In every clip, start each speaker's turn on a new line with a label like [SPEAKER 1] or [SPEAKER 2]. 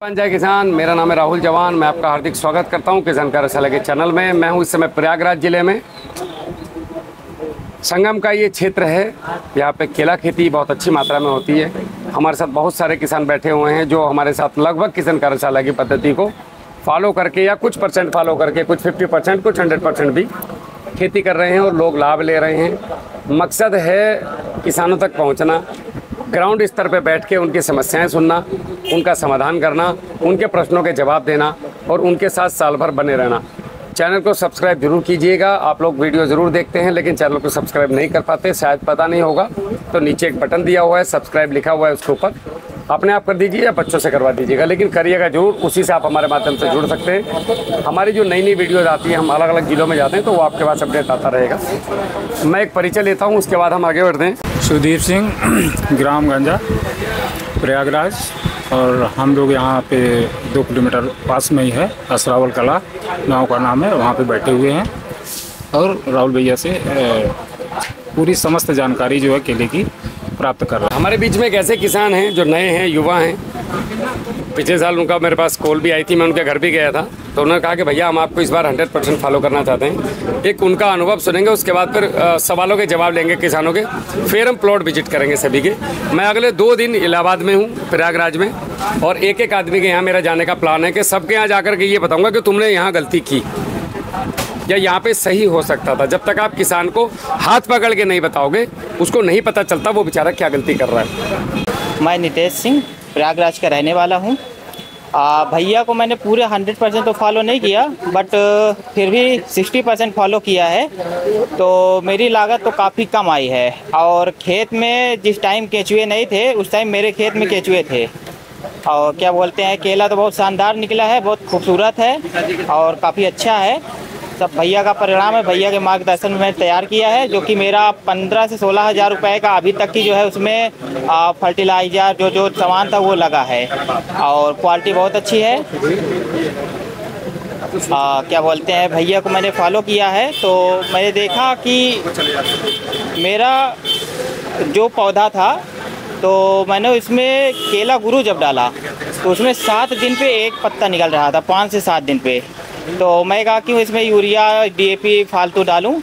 [SPEAKER 1] जय किसान। मेरा नाम है राहुल जवान। मैं आपका हार्दिक स्वागत करता हूं किसान कार्यशाला के चैनल में। मैं हूं इस समय प्रयागराज जिले में। संगम का ये क्षेत्र है, यहाँ पे केला खेती बहुत अच्छी मात्रा में होती है। हमारे साथ बहुत सारे किसान बैठे हुए हैं जो हमारे साथ लगभग किसान कार्यशाला की पद्धति को फॉलो करके या कुछ परसेंट फॉलो करके, कुछ 50%, कुछ 100% भी खेती कर रहे हैं और लोग लाभ ले रहे हैं। मकसद है किसानों तक पहुँचना, ग्राउंड स्तर पे बैठ के उनकी समस्याएं सुनना, उनका समाधान करना, उनके प्रश्नों के जवाब देना और उनके साथ साल भर बने रहना। चैनल को सब्सक्राइब जरूर कीजिएगा। आप लोग वीडियो ज़रूर देखते हैं लेकिन चैनल को सब्सक्राइब नहीं कर पाते, शायद पता नहीं होगा तो नीचे एक बटन दिया हुआ है, सब्सक्राइब लिखा हुआ है, उसके ऊपर अपने आप कर दीजिए या बच्चों से करवा दीजिएगा, लेकिन करिएगा जरूर। उसी से आप हमारे माध्यम से जुड़ सकते हैं। हमारी जो नई नई वीडियोज़ आती हैं, हम अलग अलग जिलों में जाते हैं तो वो आपके पास अपडेट आता रहेगा। मैं एक परिचय लेता हूँ, उसके बाद हम आगे बढ़ते हैं।
[SPEAKER 2] सुदीप सिंह, ग्राम गंजा, प्रयागराज। और हम लोग यहाँ पे 2 किलोमीटर पास में ही है, असरावल कला गांव का नाम है, वहाँ पे बैठे हुए हैं और राहुल भैया से पूरी समस्त जानकारी जो है केले की प्राप्त कर रहे हैं।
[SPEAKER 1] हमारे बीच में एक ऐसे किसान हैं जो नए हैं, युवा हैं। पिछले साल उनका मेरे पास कॉल भी आई थी, मैं उनके घर भी गया था, तो उन्होंने कहा कि भैया हम आपको इस बार 100% फॉलो करना चाहते हैं। एक उनका अनुभव सुनेंगे, उसके बाद फिर सवालों के जवाब लेंगे किसानों के, फिर हम प्लॉट विजिट करेंगे सभी के। मैं अगले 2 दिन इलाहाबाद में हूँ, प्रयागराज में, और एक एक आदमी के यहाँ मेरा जाने का प्लान है कि सबके यहाँ जाकर के ये बताऊँगा कि तुमने यहाँ गलती की या यहाँ पे सही हो सकता था। जब तक आप किसान को हाथ पकड़ के नहीं बताओगे, उसको नहीं पता चलता वो बेचारा क्या गलती कर रहा है।
[SPEAKER 3] मैं नितेश सिंह, प्रयागराज का रहने वाला हूँ। भैया को मैंने पूरे 100% तो फॉलो नहीं किया, बट फिर भी 60% फॉलो किया है, तो मेरी लागत तो काफ़ी कम आई है। और खेत में जिस टाइम केचुए नहीं थे, उस टाइम मेरे खेत में केचुए थे। और क्या बोलते हैं, केला तो बहुत शानदार निकला है, बहुत खूबसूरत है और काफ़ी अच्छा है। सब भैया का परिणाम है, भैया के मार्गदर्शन में मैंने तैयार किया है, जो कि मेरा 15 से 16 हज़ार रुपये का अभी तक की जो है उसमें फर्टिलाइज़र जो सामान था वो लगा है और क्वालिटी बहुत अच्छी है। क्या बोलते हैं, भैया को मैंने फॉलो किया है तो मैंने देखा कि मेरा जो पौधा था तो मैंने इसमें केला गुरु जब डाला तो उसमें 7 दिन पे एक पत्ता निकल रहा था, 5 से 7 दिन पे। तो मैं कहा कि इसमें यूरिया DAP फालतू डालूं,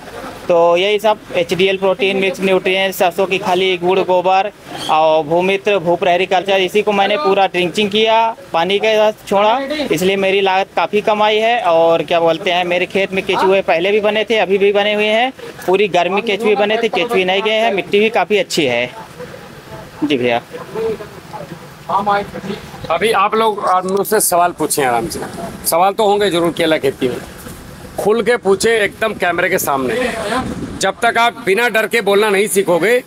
[SPEAKER 3] तो यही सब HDL प्रोटीन मिक्स न्यूट्रिएंट, सरसों की खाली, गुड़, गोबर और भूमित्र, भूप एग्रीकल्चर, इसी को मैंने पूरा ड्रिंचिंग किया, पानी के साथ छोड़ा, इसलिए मेरी लागत काफ़ी कम आई है। और क्या बोलते हैं, मेरे खेत में केचुए पहले भी बने थे, अभी भी बने हुए हैं, पूरी गर्मी केचुए बने थे, केचुए नहीं गए हैं, मिट्टी भी काफ़ी अच्छी है। जी भैया।
[SPEAKER 1] अभी आप लोग मुझसे सवाल पूछें आराम से। सवाल तो होंगे जरूर केला खेती में, खुल के पूछे एकदम कैमरे के सामने। जब तक आप बिना डर के बोलना नहीं सीखोगे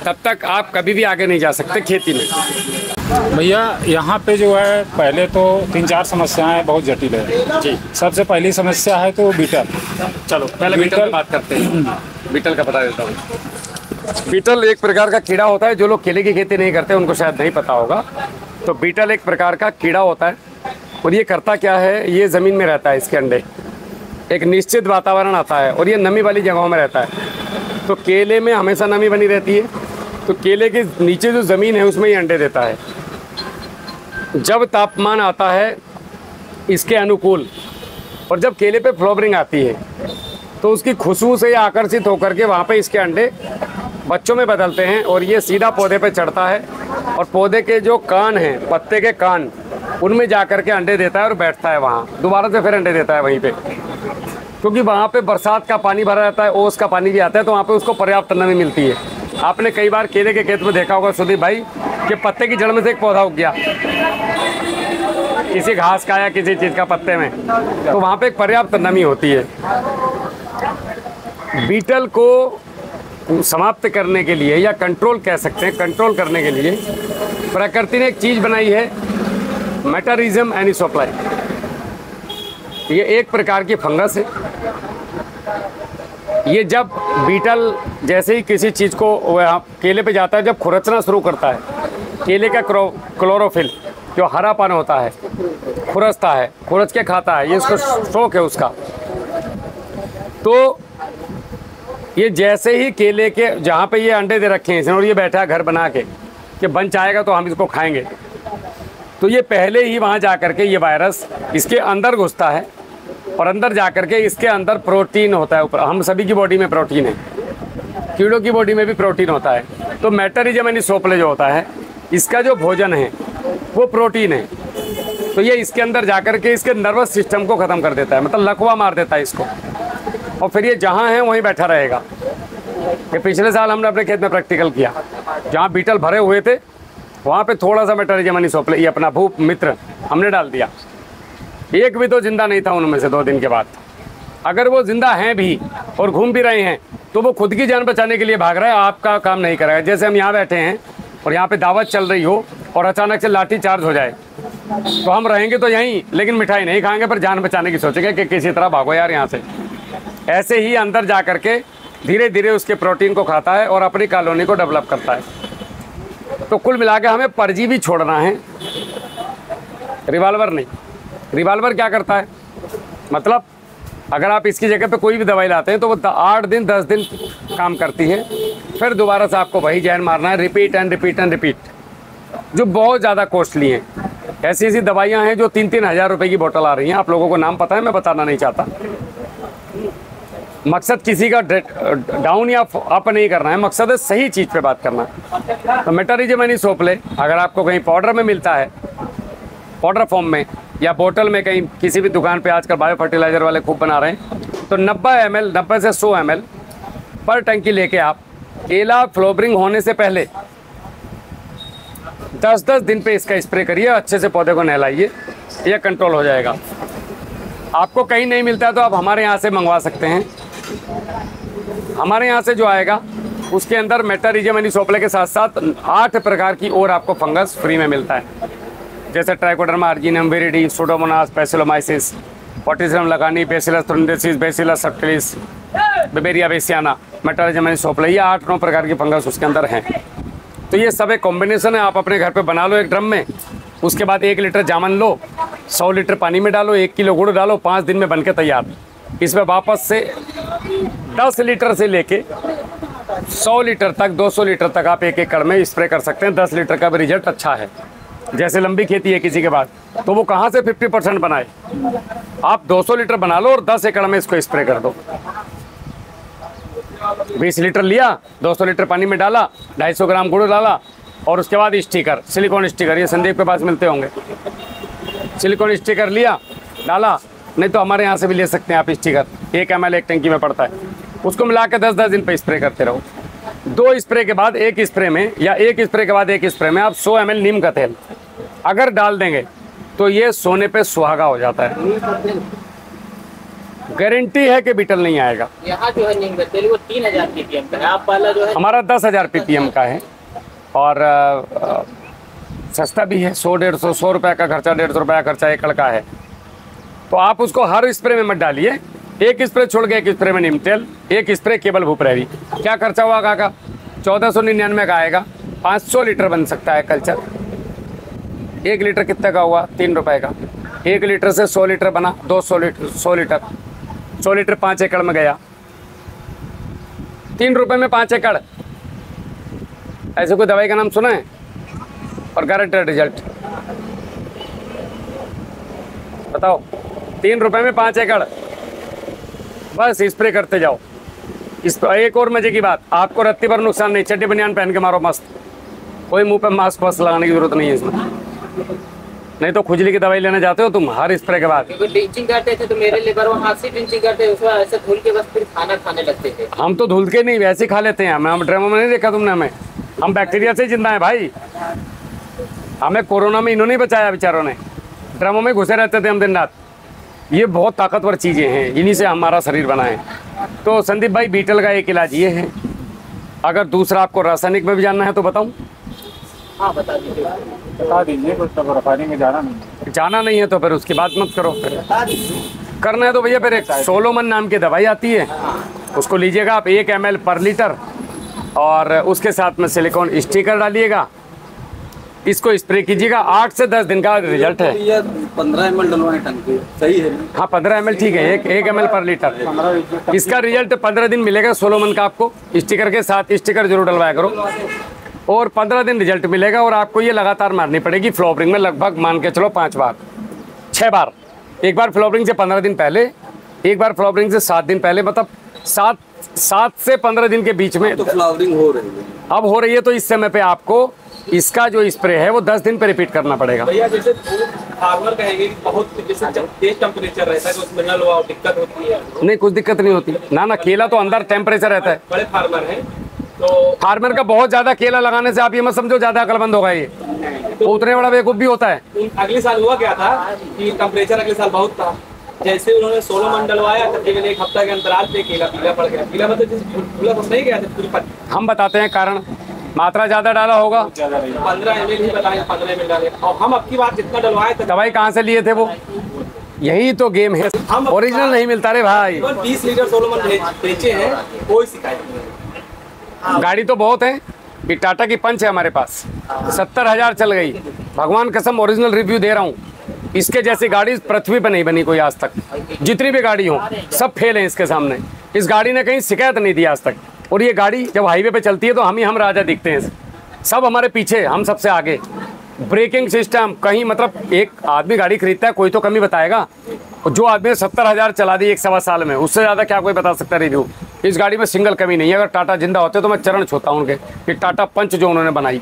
[SPEAKER 1] तब तक आप कभी भी आगे नहीं जा सकते खेती में।
[SPEAKER 2] भैया यहाँ पे जो है पहले तो 3-4 समस्याएं बहुत जटिल है जी। सबसे पहली समस्या है तो बीटल।
[SPEAKER 1] चलो पहले बीटल की बात करते हैं। बीटल का बता देता हूँ। बीटल एक प्रकार का कीड़ा होता है, जो लोग केले की खेती नहीं करते उनको शायद नहीं पता होगा। तो बीटल एक प्रकार का कीड़ा होता है और ये करता क्या है, ये ज़मीन में रहता है, इसके अंडे एक निश्चित वातावरण आता है और ये नमी वाली जगहों में रहता है। तो केले में हमेशा नमी बनी रहती है, तो केले के नीचे जो ज़मीन है उसमें ये अंडे देता है। जब तापमान आता है इसके अनुकूल और जब केले पे फ्लावरिंग आती है तो उसकी खुशबू से आकर्षित होकर के वहाँ पे इसके अंडे बच्चों में बदलते हैं और ये सीधा पौधे पे चढ़ता है और पौधे के जो कान हैं, पत्ते के कान, उनमें जा कर के अंडे देता है और बैठता है वहाँ, दोबारा से फिर अंडे देता है वहीं पे। क्योंकि वहाँ पे बरसात का पानी भरा रहता है, ओस का पानी भी आता है, तो वहाँ पे उसको पर्याप्त नमी मिलती है। आपने कई बार केले के खेत में देखा होगा सुदीप भाई कि पत्ते की जड़ में से एक पौधा उग गया, किसी घास का या किसी चीज़ का पत्ते में, तो वहाँ पे एक पर्याप्त नमी होती है। बीटल को समाप्त करने के लिए या कंट्रोल कह सकते हैं, कंट्रोल करने के लिए प्रकृति ने एक चीज़ बनाई है, मेटारिज्म एनिसोप्लाई। ये एक प्रकार की फंगस है। ये जब बीटल जैसे ही किसी चीज़ को केले पे जाता है, जब खुरचना शुरू करता है, केले का क्लोरोफिल जो हरापन होता है खुरचता है, खुरच के खाता है, ये उसको शौक है उसका। तो ये जैसे ही केले के जहाँ पे ये अंडे दे रखे हैं इसने और ये बैठा है घर बना के कि बंच आएगा तो हम इसको खाएंगे, तो ये पहले ही वहाँ जा कर के ये वायरस इसके अंदर घुसता है और अंदर जा कर के इसके अंदर प्रोटीन होता है। ऊपर हम सभी की बॉडी में प्रोटीन है, कीड़ों की बॉडी में भी प्रोटीन होता है। तो मेटरिज्म एनिसोप्ले जो होता है, इसका जो भोजन है वो प्रोटीन है। तो ये इसके अंदर जा कर के इसके नर्वस सिस्टम को ख़त्म कर देता है, मतलब लकवा मार देता है इसको, और फिर ये जहाँ है वहीं बैठा रहेगा। ये पिछले साल हमने अपने खेत में प्रैक्टिकल किया, जहाँ बीटल भरे हुए थे वहाँ पे थोड़ा सा मेटरिज्म एनिसोप्ले ये अपना भूप मित्र हमने डाल दिया। एक भी तो जिंदा नहीं था उनमें से 2 दिन के बाद। अगर वो जिंदा हैं भी और घूम भी रहे हैं तो वो खुद की जान बचाने के लिए भाग रहा है, आपका काम नहीं करेगा। जैसे हम यहाँ बैठे हैं और यहाँ पे दावत चल रही हो और अचानक से लाठी चार्ज हो जाए तो हम रहेंगे तो यहीं, लेकिन मिठाई नहीं खाएंगे, पर जान बचाने की सोचेंगे कि किसी तरह भागो यार यहाँ से। ऐसे ही अंदर जा कर के धीरे धीरे उसके प्रोटीन को खाता है और अपनी कॉलोनी को डेवलप करता है। तो कुल मिला के हमें परजीवी छोड़ना है, रिवॉल्वर नहीं। रिवॉल्वर क्या करता है, मतलब अगर आप इसकी जगह पे कोई भी दवाई लाते हैं तो वो 8 दिन 10 दिन काम करती है, फिर दोबारा से आपको वही जहर मारना है, repeat and repeat and repeat, जो बहुत ज़्यादा कॉस्टली हैं। ऐसी ऐसी दवाइयाँ हैं जो 3-3 हज़ार रुपये की बोतल आ रही हैं। आप लोगों को नाम पता है, मैं बताना नहीं चाहता। मकसद किसी का डाउन या अप नहीं करना है, मकसद है सही चीज़ पे बात करना है। तो मेटरिज्म एनिसोप्ले अगर आपको कहीं पाउडर में मिलता है, पाउडर फॉर्म में या बोतल में, कहीं किसी भी दुकान पे आजकल बायो फर्टिलाइज़र वाले खूब बना रहे हैं, तो 90 ml 90 से 100 ml पर टंकी लेके आप केला फ्लोवरिंग होने से पहले 10-10 दिन पे इसका स्प्रे करिए, अच्छे से पौधे को नहलाइए, यह कंट्रोल हो जाएगा। आपको कहीं नहीं मिलता है तो आप हमारे यहाँ से मंगवा सकते हैं। हमारे यहाँ से जो आएगा उसके अंदर मेटरिज्म एनिसोप्ले के साथ साथ 8 प्रकार की और आपको फंगस फ्री में मिलता है, जैसे ट्राइकोडर्मा अर्जिनम, विरिडी, सुडोमोनास, बैसिलोमाइसिस, पोटिसियम लगानी, बेसिलस थ्रुंडेसिस, बेसिलस सब्टिलिस, बेबेरिया बेसियाना, मेटरिज्म एनिसोप्ले, ये 8-9 प्रकार की फंगस उसके अंदर हैं। तो ये सब एक कॉम्बिनेशन है। आप अपने घर पे बना लो एक ड्रम में, उसके बाद 1 लीटर जामन लो, 100 लीटर पानी में डालो, 1 किलो गुड़ डालो, 5 दिन में बन के तैयार। इसमें वापस से 10 लीटर से लेके 100 लीटर तक, 200 लीटर तक आप एक एकड़ में स्प्रे कर सकते हैं। 10 लीटर का भी रिजल्ट अच्छा है। जैसे लंबी खेती है किसी के बाद, तो वो कहाँ से 50% बनाए, आप 200 लीटर बना लो और 10 एकड़ में इसको स्प्रे कर दो। 20 लीटर लिया, 200 लीटर पानी में डाला, 250 ग्राम गुड़ डाला, और उसके बाद स्टिकर, सिलिकॉन स्टिकर, ये संदीप के पास मिलते होंगे, सिलिकॉन स्टिकर लिया डाला, नहीं तो हमारे यहाँ से भी ले सकते हैं आप स्टिकर, 1 ml एक टंकी में पड़ता है। उसको मिला के 10-10 दिन पे स्प्रे करते रहो। 2 स्प्रे के बाद एक स्प्रे में, या 1 स्प्रे के बाद 1 स्प्रे में आप 100 ml नीम का तेल अगर डाल देंगे तो ये सोने पे सुहागा हो जाता है। गारंटी है कि बीटल नहीं आएगा।
[SPEAKER 3] यहाँ जो है नीम का तेल वो 3000 ppm का है, आप वाला जो है
[SPEAKER 1] हमारा 10,000 ppm का है, और सस्ता भी है। 100-150 रुपये का खर्चा, 150 रुपये का खर्चा एकड़ का है। तो आप उसको हर स्प्रे में मत डालिए, 1 स्प्रे छोड़ के 1 स्प्रे में नीम तेल, 1 स्प्रे केवल भूपरेवी। क्या खर्चा हुआ काका? 1499 का आएगा, 500 लीटर बन सकता है कल्चर। 1 लीटर कितने का हुआ? 3 रुपये का। 1 लीटर से 100 लीटर बना, 200 लीटर, 100 लीटर, 100 लीटर 5 एकड़ में गया, 3 रुपये में 5 एकड़। ऐसे कोई दवाई का नाम सुना है? और गारंटेड रिजल्ट बताओ। 3 रुपये में 5 एकड़, बस स्प्रे करते जाओ। इस एक और मजे की बात, आपको रत्ती भर नुकसान नहीं, चड्डी बनियान पहन के मारो मस्त, कोई मुंह पे मास्क वास्क लगाने की जरूरत नहीं है इसमें। नहीं तो खुजली की दवाई लेने जाते हो तुम हर स्प्रे के बाद।
[SPEAKER 3] ड्रिंचिंग करते थे तो मेरे लिए वो हाथ से ड्रिंचिंग करते थे, उसमें ऐसे धुल के बस फिर खाना खाने लगते थे।
[SPEAKER 1] हम तो धुल के नहीं, वैसे ही खा लेते हैं। हम ड्रामों में नहीं देखा तुमने हमें, हम बैक्टीरिया से जिंदा है भाई। हमें कोरोना में इन्होंने बचाया बेचारों ने, ड्रामों में घुसे रहते थे हम दिन रात। ये बहुत ताकतवर चीज़ें हैं, इन्हीं से हमारा शरीर बना है। तो संदीप भाई, बीटल का एक इलाज ये है। अगर दूसरा आपको रासायनिक में भी जानना है तो बताऊं?
[SPEAKER 3] हाँ बता दीजिए।
[SPEAKER 2] बता दीजिए, कुछ तो रफानी में जाना नहीं
[SPEAKER 1] है तो फिर उसकी बात मत करो। फिर करना है तो भैया फिर एक सोलोमन नाम की दवाई आती है, उसको लीजिएगा आप 1 ml पर लीटर, और उसके साथ में सिलिकॉन स्टिकर डालिएगा, इसको स्प्रे कीजिएगा। 8 से 10 दिन का रिजल्ट है।
[SPEAKER 4] 15 ml डलवाएं टंकी, सही है?
[SPEAKER 1] हाँ 15 ml ठीक है, 1 ml पर लीटर। इसका रिजल्ट 15 दिन मिलेगा सोलोमन का आपको, स्टिकर के साथ। स्टिकर जरूर डलवाया करो। और 15 दिन रिजल्ट मिलेगा। और आपको ये लगातार मारनी पड़ेगी फ्लोवरिंग में, लगभग मान के चलो 5 बार 6 बार। एक बार फ्लोवरिंग से 15 दिन पहले, एक बार फ्लोवरिंग से 7 दिन पहले, मतलब 7 से 15 दिन के बीच में।
[SPEAKER 4] तो फ्लावरिंग हो रही है,
[SPEAKER 1] अब हो रही है, तो इस समय पे आपको इसका जो स्प्रे है वो 10 दिन पे रिपीट करना पड़ेगा।
[SPEAKER 5] भैया जैसे फार्मर कहेंगे कि बहुत जैसे तेज टेम्परेचर रहता है तो उसमें नल हुआ दिक्कत होती है।
[SPEAKER 1] नहीं, कुछ दिक्कत नहीं होती ना, केला तो अंदर टेम्परेचर रहता है।
[SPEAKER 5] बड़े फार्मर हैं तो
[SPEAKER 1] फार्मर का बहुत ज्यादा केला लगाने से आप ये मत समझो ज्यादा अकलमंद होगा, ये तो उतने बड़ा बेवकूफ भी होता है।
[SPEAKER 5] अगले साल हुआ क्या था कि टेम्परेचर अगले साल बहुत था, जैसे उन्होंने 16 मन डलवाया तकरीबन एक हफ्ता के अंतराल पे केला पीला पड़ गया। पीला मतलब फूला तो नहीं गया था पूरी पत्ती।
[SPEAKER 1] हम बताते हैं कारण, मात्रा ज्यादा डाला होगा।
[SPEAKER 5] 15 ml ही बताया, 15 ml डाले। और हम अब की बार जितना डलवाए थे,
[SPEAKER 1] दवाई कहाँ से लिए थे वो? यही तो गेम है, ओरिजिनल नहीं मिलता रे भाई।
[SPEAKER 5] 20 लीटर 16 मन बेचे हैं, कोई शिकायत नहीं।
[SPEAKER 1] गाड़ी तो बहुत है, ये टाटा की पंच है हमारे पास, 70,000 चल गई। भगवान कसम ओरिजिनल रिव्यू दे रहा हूँ, इसके जैसी गाड़ी पृथ्वी पर नहीं बनी कोई आज तक। जितनी भी गाड़ी हो सब फेल हैं इसके सामने। इस गाड़ी ने कहीं शिकायत नहीं दी आज तक। और ये गाड़ी जब हाईवे पे चलती है तो हम राजा दिखते हैं, सब हमारे पीछे, हम सबसे आगे। ब्रेकिंग सिस्टम कहीं, मतलब एक आदमी गाड़ी खरीदता है कोई तो कमी बताएगा। और जो आदमी 70,000 चला दी 1-1.25 साल में, उससे ज़्यादा क्या कोई बता सकता है रिव्यू? इस गाड़ी में सिंगल कमी नहीं है। अगर टाटा जिंदा होते तो मैं चरण छूता हूँ उनके, कि टाटा पंच जो उन्होंने बनाई।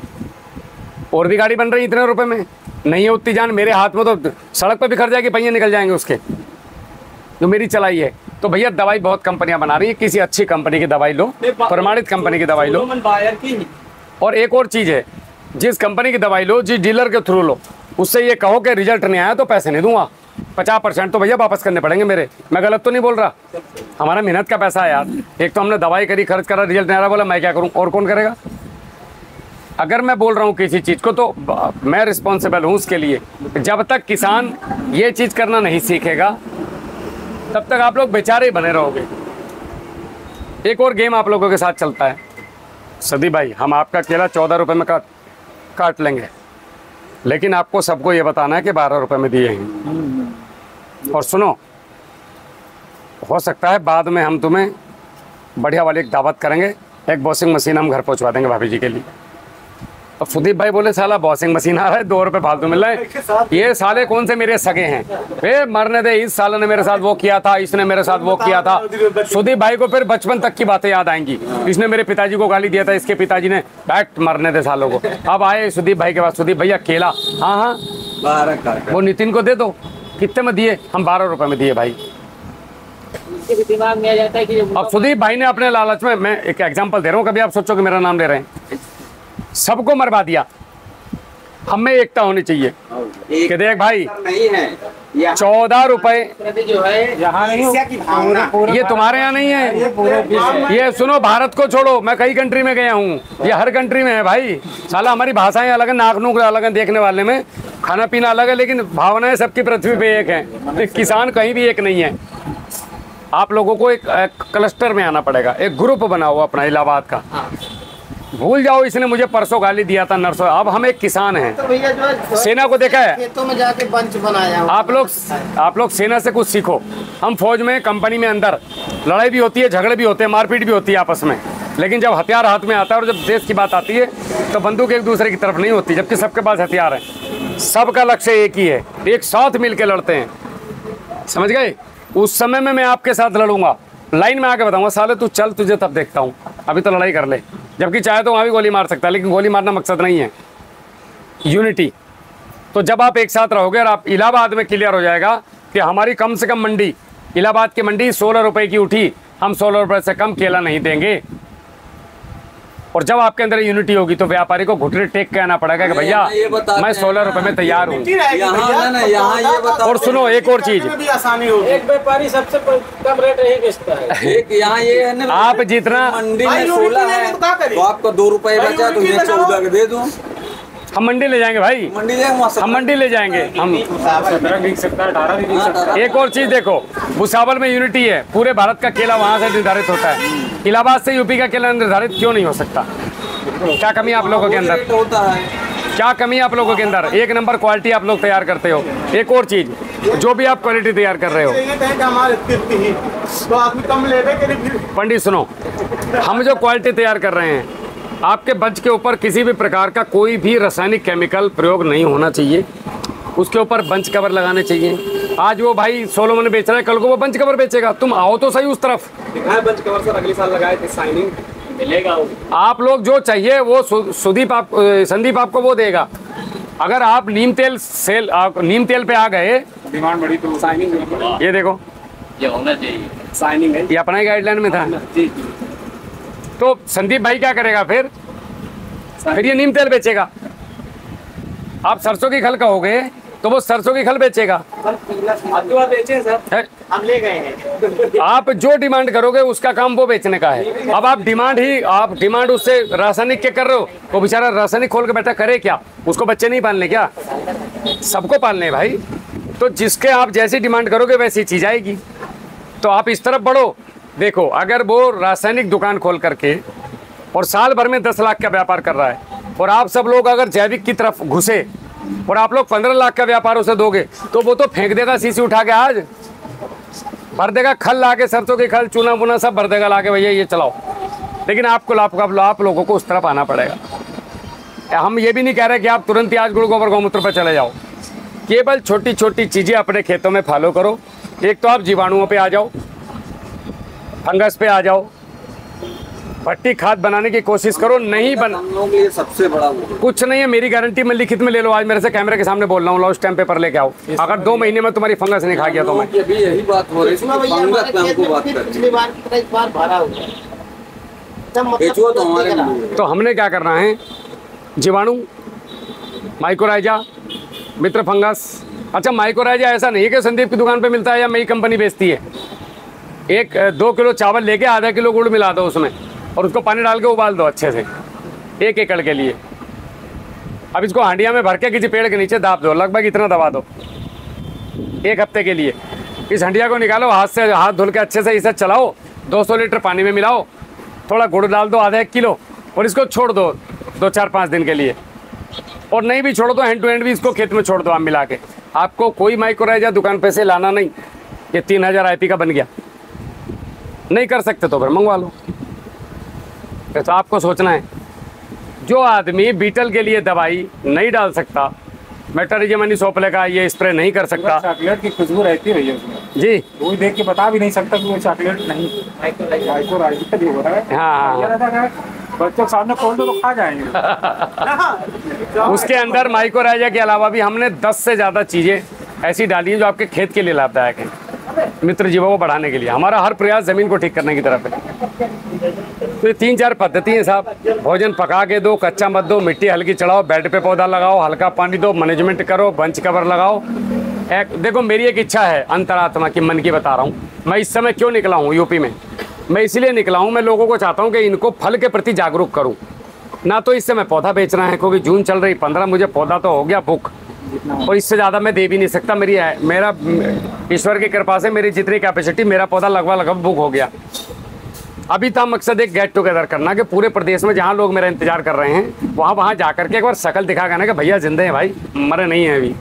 [SPEAKER 1] और भी गाड़ी बन रही इतने रुपए में, नहीं है उतनी जान मेरे हाथ में तो सड़क पर बिखर जाएगी, पहिए निकल जाएंगे उसके, जो मेरी चलाई है। तो भैया दवाई बहुत कंपनियां बना रही है, किसी अच्छी कंपनी की दवाई लो, प्रमाणित कंपनी की दवाई लो। और एक और चीज़ है, जिस कंपनी की दवाई लो, जिस डीलर के थ्रू लो, उससे ये कहो कि रिजल्ट नहीं आया तो पैसे नहीं दूंगा, 50% तो भैया वापस करने पड़ेंगे मेरे। मैं गलत तो नहीं बोल रहा, हमारा मेहनत का पैसा है यार। एक तो हमने दवाई करी, खर्च करा, रिजल्ट नहीं आ रहा, बोला मैं क्या करूँ, और कौन करेगा? अगर मैं बोल रहा हूँ किसी चीज़ को तो मैं रिस्पॉन्सिबल हूँ उसके लिए। जब तक किसान ये चीज़ करना नहीं सीखेगा तब तक आप लोग बेचारे ही बने रहोगे। एक और गेम आप लोगों के साथ चलता है, सदी भाई, हम आपका केला 14 रुपये में काट लेंगे, लेकिन आपको सबको ये बताना है कि 12 रुपये में दिए हैं। और सुनो, हो सकता है बाद में हम तुम्हें बढ़िया वाली एक दावत करेंगे, एक वॉशिंग मशीन हम घर पहुंचवा देंगे भाभी जी के लिए। अब सुदीप भाई बोले साला वॉशिंग मशीन आ रहा है, 2 रुपये फालतू मिल रहे हैं। ये साले कौन से मेरे सगे हैं? वे मरने दे, इस साले ने मेरे साथ वो किया था, इसने मेरे साथ वो किया था। सुदीप भाई को फिर बचपन तक की बातें याद आएंगी, इसने मेरे पिताजी को गाली दिया था, इसके पिताजी ने, बैठ मरने दे सालों को। अब आए सुदीप भाई के पास, सुदीप भैया केला, हाँ
[SPEAKER 4] 12 का
[SPEAKER 1] वो नितिन को दे दो। कितने में दिए? हम 12 रुपये में दिए भाई।
[SPEAKER 6] दिमाग में आ जाता है कि
[SPEAKER 1] अब सुदीप भाई ने अपने लालच में, मैं एक एग्जाम्पल दे रहा हूँ, कभी आप सोचो कि मेरा नाम ले रहे हैं, सबको मरवा दिया। हम में एकता होनी चाहिए कि देख भाई,
[SPEAKER 4] नहीं है
[SPEAKER 1] 14 रुपए
[SPEAKER 6] जो है
[SPEAKER 2] यहाँ नहीं,
[SPEAKER 1] ये तुम्हारे यहाँ नहीं है। ये सुनो, भारत को छोड़ो, मैं कई कंट्री में गया हूँ, ये हर कंट्री में है भाई। साला हमारी भाषाएं अलग है, नाक नूक अलग है, देखने वाले में खाना पीना अलग है, लेकिन भावनाएं सबकी पृथ्वी पे एक है। किसान कहीं भी एक नहीं है। आप लोगों को एक क्लस्टर में आना पड़ेगा, एक ग्रुप बनाओ अपना इलाहाबाद का। भूल जाओ इसने मुझे परसों गाली दिया था नरसों, अब हम एक किसान हैं।
[SPEAKER 6] तो भैया जो है
[SPEAKER 1] सेना को देखा है
[SPEAKER 6] खेतों में जाके बंच बनाया हुआ।
[SPEAKER 1] आप लोग सेना से कुछ सीखो। हम फौज में, कंपनी में अंदर लड़ाई भी होती है, झगड़े भी होते हैं, मारपीट भी होती है आपस में, लेकिन जब हथियार हाथ में आता है और जब देश की बात आती है तो बंदूक एक दूसरे की तरफ नहीं होती, जबकि सबके पास हथियार है। सबका लक्ष्य एक ही है, एक साथ मिल के लड़ते हैं, समझ गए? उस समय में मैं आपके साथ लड़ूंगा, लाइन में आके बताऊंगा, साले तू चल, तुझे तब देखता हूँ, अभी तो लड़ाई कर ले। जबकि चाहे तो वहाँ भी गोली मार सकता है, लेकिन गोली मारना मकसद नहीं है, यूनिटी। तो जब आप एक साथ रहोगे और आप इलाहाबाद में क्लियर हो जाएगा कि हमारी कम से कम मंडी, इलाहाबाद की मंडी 16 रुपए की उठी, हम 16 रुपए से कम केला नहीं देंगे। और जब आपके अंदर यूनिटी होगी तो व्यापारी को घुटने टेक के आना पड़ेगा कि भैया मैं 16 रुपए में तैयार हूँ। और सुनो एक और चीज,
[SPEAKER 5] एक व्यापारी सबसे कम रेट यही बेचता है।
[SPEAKER 4] एक यहाँ ये है ना,
[SPEAKER 1] आप जितना
[SPEAKER 4] मंडी में 16 है तो आपको 2 रुपए बचा तो ये 14 का दे दूं।
[SPEAKER 1] हम मंडी ले जाएंगे भाई,
[SPEAKER 4] मंडी जाएंगे,
[SPEAKER 1] हम मंडी ले जाएंगे हम।
[SPEAKER 2] 17 बिक सकता है, 18 भी बिक सकता है।
[SPEAKER 1] एक और चीज देखो, भुसावल में यूनिटी है, पूरे भारत का केला वहां से निर्धारित होता है। इलाहाबाद से यूपी का केला निर्धारित क्यों नहीं हो सकता? क्या कमी आप लोगों के अंदर?
[SPEAKER 4] होता है
[SPEAKER 1] क्या कमी आप लोगों के अंदर? एक नंबर क्वालिटी आप लोग तैयार करते हो। एक और चीज, जो भी आप क्वालिटी तैयार कर रहे हो, पंडित सुनो, हम जो क्वालिटी तैयार कर रहे हैं आपके बंच के ऊपर किसी भी प्रकार का कोई भी रासायनिक केमिकल प्रयोग नहीं होना चाहिए। उसके ऊपर बंच कवर लगाने चाहिए। आज वो भाई सोलोमन बेच रहा है, कल को वो बंच कवर बेचेगा। तुम आओ तो सही उस तरफ।
[SPEAKER 5] दिखाए बंच कवर सर, अगले साल लगाए थे, शाइनिंग मिलेगा।
[SPEAKER 1] आप लोग जो चाहिए वो संदीप आपको वो देगा। अगर आप नीम तेल पे आ गए,
[SPEAKER 2] डिमांड बढ़ी तो
[SPEAKER 5] शाइनिंग
[SPEAKER 1] ये देखो,
[SPEAKER 6] ये होना चाहिए।
[SPEAKER 5] शाइनिंग है
[SPEAKER 1] ये अपना ही गाइडलाइन में था।
[SPEAKER 5] जी।
[SPEAKER 1] तो संदीप भाई क्या करेगा फिर ये नीम तेल बेचेगा। आप सरसों की खल कहोगे तो वो सरसों की खल बेचेगा।
[SPEAKER 5] आपके पास बेचे हैं सर?
[SPEAKER 1] है?
[SPEAKER 3] हम ले गए हैं।
[SPEAKER 1] आप जो डिमांड करोगे उसका काम वो बेचने का है। अब आप डिमांड उससे रासायनिक के कर रहे हो, वो बेचारा रासायनिक खोल के बैठा करे क्या? उसको बच्चे नहीं पालने क्या? सबको पालने हैं भाई। तो जिसके आप जैसी डिमांड करोगे वैसी चीज आएगी। तो आप इस तरफ बढ़ो। देखो, अगर वो रासायनिक दुकान खोल करके और साल भर में 10 लाख का व्यापार कर रहा है, और आप सब लोग अगर जैविक की तरफ घुसे और आप लोग 15 लाख का व्यापार उसे दोगे, तो वो तो फेंक देगा शीशी उठा के, आज भर देगा खल ला के, सरसों की खल, चूना वूना सब भर देगा ला के, भैया ये चलाओ। लेकिन आप लोगों को उस तरफ आना पड़ेगा। हम ये भी नहीं कह रहे कि आप तुरंत ही आज गुड़ गोबर गौमूत्र पर चले जाओ। केवल छोटी छोटी चीज़ें अपने खेतों में फॉलो करो। एक तो आप जीवाणुओं पे आ जाओ, फंगस पे आ जाओ, भट्टी खाद बनाने की कोशिश करो। नहीं बना
[SPEAKER 4] ये सबसे बड़ा वो
[SPEAKER 1] कुछ नहीं है, मेरी गारंटी मैं लिखित में ले लो। आज मेरे से कैमरे के सामने बोल रहा हूँ, लो स्टैम्प पेपर लेके आओ। अगर 2 महीने में तुम्हारी फंगस नहीं खा गया तो मैं
[SPEAKER 4] अभी यही बात हो रही है।
[SPEAKER 6] इसमें भैया
[SPEAKER 4] फंगस पे
[SPEAKER 6] हमारे खेत
[SPEAKER 4] हमको
[SPEAKER 6] में
[SPEAKER 4] बात
[SPEAKER 6] फिर
[SPEAKER 4] करनी
[SPEAKER 6] पिछली बार की तरह इस बार भरा हुआ है। सब मतलब
[SPEAKER 4] बेचो तो हमारे
[SPEAKER 6] दिख रहा।
[SPEAKER 4] लिए।
[SPEAKER 1] तो हमने क्या करना है, जीवाणु, माइकोराइजा, मित्र फंगस। अच्छा, माइकोराइजा ऐसा नहीं है कि संदीप की दुकान पे मिलता है या नई कंपनी बेचती है। 2 किलो चावल लेके आधा किलो गुड़ मिला दो उसमें और उसको पानी डाल के उबाल दो अच्छे से, 1 एकड़ के लिए। अब इसको हांडिया में भर के किसी पेड़ के नीचे दाब दो, लगभग इतना दबा दो 1 हफ्ते के लिए। इस हंडिया को निकालो, हाथ धुल के अच्छे से इसे चलाओ, 200 लीटर पानी में मिलाओ, थोड़ा गुड़ डाल दो आधा 1 किलो और इसको छोड़ दो 2-4-5 दिन के लिए। और नहीं भी छोड़ो तो हैंड टू हैंड भी इसको खेत में छोड़ दो आप मिला के। आपको कोई माइक्रोराइजा दुकान पे से लाना नहीं। ये 3000 IP का बन गया, नहीं कर सकते तो फिर मंगवा लो। तो आपको सोचना है, जो आदमी बीटल के लिए दवाई नहीं डाल सकता, मेटरिजमनी सोपले का ये स्प्रे नहीं कर सकता।
[SPEAKER 2] चॉकलेट की खुशबू रहती है भैया उसमें,
[SPEAKER 1] जी
[SPEAKER 2] वो देख के बता भी नहीं सकता कि वो चॉकलेट नहीं माइक्रोराइजा भी हो रहा है।
[SPEAKER 1] हाँ,
[SPEAKER 2] बच्चों के सामने खोल दो तो खा जाएंगे।
[SPEAKER 1] उसके अंदर माइक्रोराइजा के अलावा भी हमने 10 से ज़्यादा चीज़ें ऐसी डाली हैं जो आपके खेत के लिए लाभदायक है, मित्र जीवों को बढ़ाने के लिए। हमारा हर प्रयास ज़मीन को ठीक करने की तरफ है। तो ये 3-4 पद्धति हैं साहब। भोजन पका के दो, कच्चा मत दो, मिट्टी हल्की चढ़ाओ, बेड पे पौधा लगाओ, हल्का पानी दो, मैनेजमेंट करो, बंच कवर लगाओ। देखो, मेरी एक इच्छा है अंतरात्मा की, मन की बता रहा हूँ। मैं इस समय क्यों निकला हूँ यूपी में, मैं इसलिए निकला हूँ, मैं लोगों को चाहता हूँ कि इनको फल के प्रति जागरूक करूँ। ना तो इससे मैं पौधा बेचना है, क्योंकि जून चल रही 15, मुझे पौधा तो हो गया बुक, और इससे ज़्यादा मैं दे भी नहीं सकता। मेरा ईश्वर की कृपा से मेरी जितनी कैपेसिटी, मेरा पौधा लगभग बुक हो गया। अभी था मकसद एक गेट टुगेदर करना, कि पूरे प्रदेश में जहाँ लोग मेरा इंतजार कर रहे हैं वहाँ जा करके एक बार शक्ल दिखा करना कि भैया जिंदे हैं भाई, मरे नहीं हैं अभी।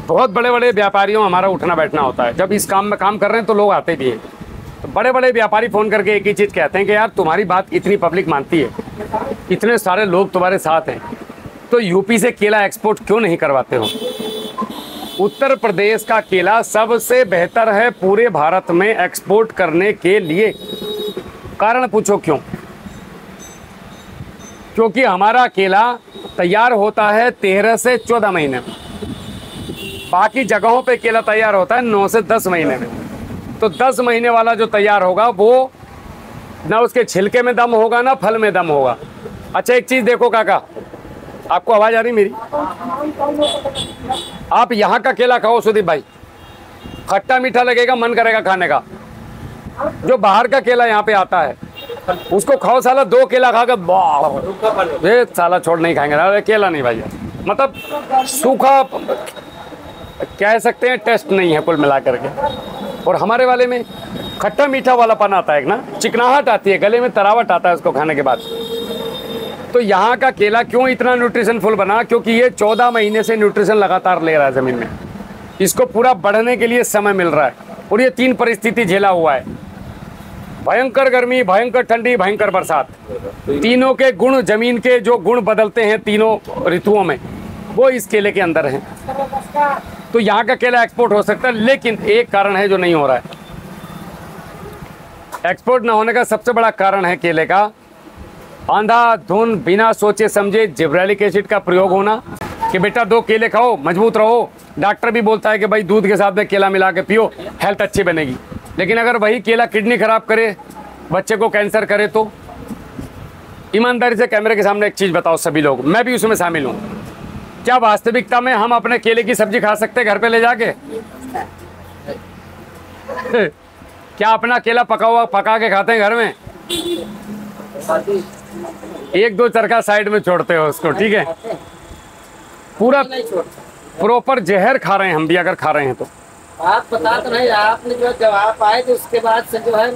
[SPEAKER 1] बहुत बड़े बड़े व्यापारियों हमारा उठना बैठना होता है। जब इस काम में काम कर रहे हैं तो लोग आते भी हैं। तो बड़े बड़े व्यापारी फ़ोन करके एक ही चीज़ कहते हैं कि यार तुम्हारी बात इतनी पब्लिक मानती है, इतने सारे लोग तुम्हारे साथ हैं, तो यूपी से केला एक्सपोर्ट क्यों नहीं करवाते हो? उत्तर प्रदेश का केला सबसे बेहतर है पूरे भारत में एक्सपोर्ट करने के लिए। कारण पूछो क्यों? क्योंकि हमारा केला तैयार होता है 13 से 14 महीने में। बाकी जगहों पे केला तैयार होता है 9 से 10 महीने में। तो 10 महीने वाला जो तैयार होगा वो ना उसके छिलके में दम होगा ना फल में दम होगा। अच्छा, एक चीज़ देखो काका, आपको आवाज़ आ रही मेरी? आप यहाँ का केला खाओ सुदीप भाई, खट्टा मीठा लगेगा, मन करेगा खाने का। जो बाहर का केला यहाँ पे आता है उसको खाओ, साला 2 केला खा के ये साला छोड़ नहीं खाएंगे। अरे केला नहीं भाई, मतलब सूखा कह सकते हैं, टेस्ट नहीं है कुल मिला करके। और हमारे वाले में खट्टा मीठा वाला पन आता है ना, चिकनाहट आती है, गले में तरावट आता है उसको खाने के बाद। तो यहाँ का केला क्यों इतना न्यूट्रिशन फुल बना? क्योंकि ये 14 महीने से न्यूट्रिशन लगातार ले रहा है ज़मीन में, इसको पूरा बढ़ने के लिए समय मिल रहा है। और ये 3 परिस्थिति झेला हुआ है। भयंकर गर्मी, भयंकर ठंडी, भयंकर बरसात, तीनों के गुण, जमीन के जो गुण बदलते हैं तीनों ऋतुओं में, वो इस केले के अंदर हैं। तो यहाँ का केला एक्सपोर्ट हो सकता है, लेकिन एक कारण है जो नहीं हो रहा है। एक्सपोर्ट ना होने का सबसे बड़ा कारण है केले का अंधाधुन, बिना सोचे समझे जिब्रेलिक एसिड का प्रयोग होना, कि बेटा 2 केले खाओ, मजबूत रहो। डॉक्टर भी बोलता है कि भाई दूध के साथ में केला मिला के पियो, हेल्थ अच्छी बनेगी। लेकिन अगर वही केला किडनी खराब करे, बच्चे को कैंसर करे, तो ईमानदारी से कैमरे के सामने एक चीज़ बताओ सभी लोग, मैं भी उसमें शामिल हूँ, क्या वास्तविकता में हम अपने केले की सब्जी खा सकते हैं घर पे ले जाके? क्या अपना केला पका हुआ पका के खाते हैं घर में? 1-2 चरखा साइड में छोड़ते हो उसको, ठीक है? पूरा प्रॉपर जहर खा रहे हैं हम भी, अगर खा रहे हैं तो।
[SPEAKER 6] आप बता तो नहीं, आपने जो जब आप आए तो उसके बाद से जो है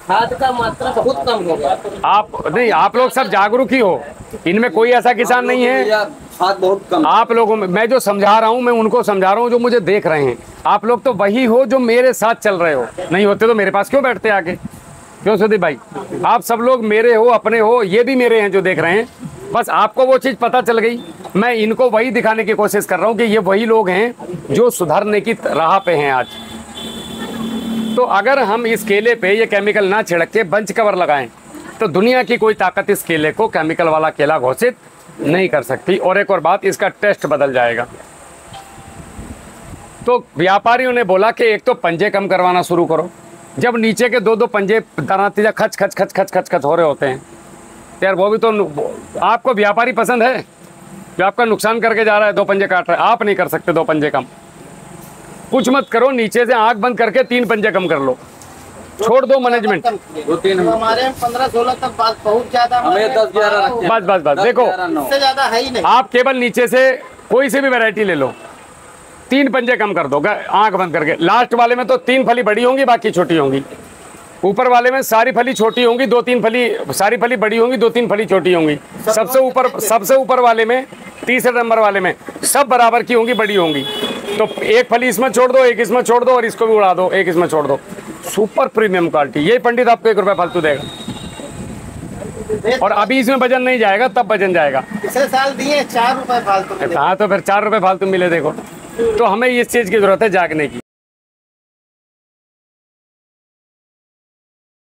[SPEAKER 6] खाद का मात्रा बहुत कम हो गया।
[SPEAKER 1] आप लोग सब जागरूक ही हो, इनमें कोई ऐसा किसान नहीं है।
[SPEAKER 4] खाद बहुत कम।
[SPEAKER 1] आप लोगों में मैं जो समझा रहा हूँ, मैं उनको समझा रहा हूँ जो मुझे देख रहे हैं। आप लोग तो वही हो जो मेरे साथ चल रहे हो, नहीं होते तो मेरे पास क्यों बैठते आके? क्यों सुदीप भाई? आप सब लोग मेरे हो, अपने हो, ये भी मेरे हैं जो देख रहे हैं। बस आपको वो चीज़ पता चल गई, मैं इनको वही दिखाने की कोशिश कर रहा हूँ कि ये वही लोग हैं जो सुधरने की राह पे हैं आज। तो अगर हम इस केले पे ये केमिकल ना छिड़क के बंच कवर लगाएं, तो दुनिया की कोई ताकत इस केले को केमिकल वाला केला घोषित नहीं कर सकती। और एक और बात, इसका टेस्ट बदल जाएगा। तो व्यापारियों ने बोला कि एक तो पंजे कम करवाना शुरू करो। जब नीचे के 2-2 पंजे दरातीजा खच खच खच खच खच खच हो रहे होते हैं, यार वो भी तो आपको व्यापारी पसंद है जो आपका नुकसान करके जा रहा है, 2 पंजे काट रहा है। आप नहीं कर सकते 2 पंजे कम, कुछ मत करो, नीचे से आंख बंद करके 3 पंजे कम कर लो, छोड़ दो मैनेजमेंट।
[SPEAKER 4] 2-3
[SPEAKER 6] हमारे 15-16 तक बात बहुत ज्यादा,
[SPEAKER 4] हमें 10-11
[SPEAKER 1] बस बस बस, देखो
[SPEAKER 6] इससे ज्यादा है ही नहीं।
[SPEAKER 1] आप केवल नीचे से कोई सी भी वैरायटी ले लो, 3 पंजे कम कर दो आंख बंद करके। लास्ट वाले में तो 3 फली बड़ी होंगी, बाकी छोटी होंगी। ऊपर वाले में सारी फली छोटी होंगी, 2-3 फली, सारी फली बड़ी होंगी, 2-3 फली छोटी होंगी। सबसे ऊपर वाले में, तीसरे नंबर वाले में सब बराबर की होंगी, बड़ी होंगी। तो 1 फली इसमें छोड़ दो, 1 इसमें छोड़ दो, और इसको भी उड़ा दो, 1 इसमें छोड़ दो। Super premium quality. ये पंडित आपको 1 रुपया फालतू देगा, और अभी इसमें वजन नहीं जाएगा, तब वजन जाएगा।
[SPEAKER 6] पिछले साल दिए 4 रुपए फालतू।
[SPEAKER 1] हाँ, तो फिर 4 रुपये फालतू मिले। देखो, तो हमें इस चीज़ की जरूरत है जागने की।